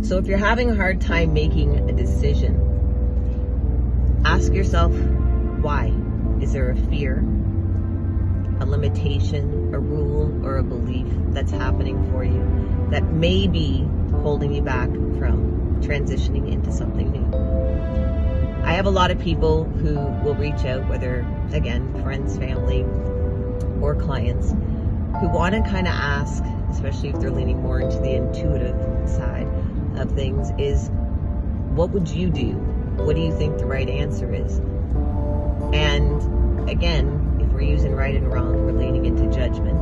So if you're having a hard time making a decision, ask yourself why. Is there a fear, a limitation, a rule, or a belief that's happening for you that may be holding you back from transitioning into something new? I have a lot of people who will reach out, whether, again, friends, family, or clients, who want to kind of ask, especially if they're leaning more into the intuitive side of things, is what would you do? What do you think the right answer is? And again, if we're using right and wrong, we're leaning into judgment.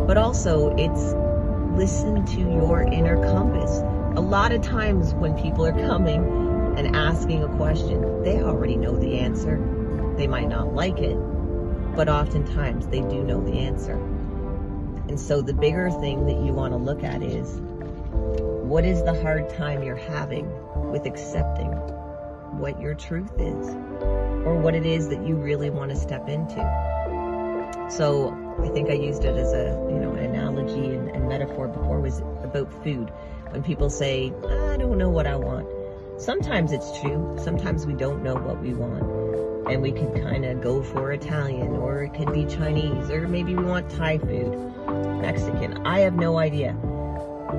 But also, it's listen to your inner compass. A lot of times when people are coming and asking a question, they already know the answer. They might not like it, but oftentimes they do know the answer. And so the bigger thing that you want to look at is, what is the hard time you're having with accepting what your truth is, or what it is that you really want to step into? So I think I used it as an analogy and metaphor before, was about food. When people say, I don't know what I want. Sometimes it's true. Sometimes we don't know what we want. And we could kind of go for Italian, or it could be Chinese, or maybe we want Thai food, Mexican. I have no idea.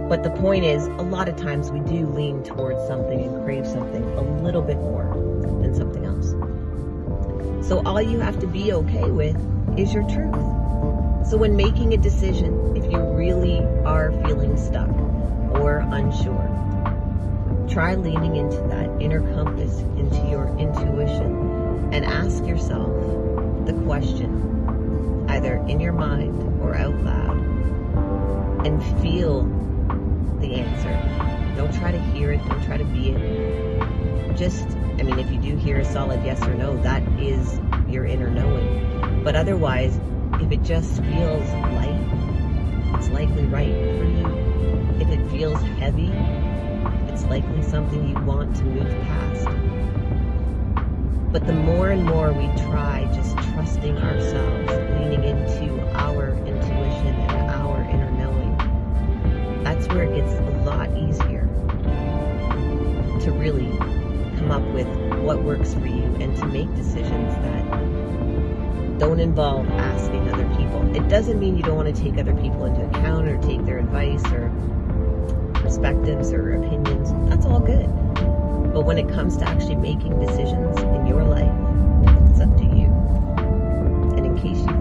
But the point is, a lot of times we do lean towards something and crave something a little bit more than something else. So all you have to be okay with is your truth. So when making a decision, if you really are feeling stuck or unsure, try leaning into that inner compass, into your intuition, and ask yourself the question, either in your mind or out loud, and feel the answer. Don't try to hear it, don't try to be it. Just, if you do hear a solid yes or no, that is your inner knowing. But otherwise, if it just feels light, it's likely right for you. If it feels heavy, it's likely something you want to move past. But the more and more we try just trusting ourselves, leaning into our intuition and our inner knowing, that's where it gets a lot easier to really come up with what works for you and to make decisions that don't involve asking other people. It doesn't mean you don't want to take other people into account or take their advice or perspectives or opinions. That's all good. But when it comes to actually making decisions in your life, it's up to you. And in case you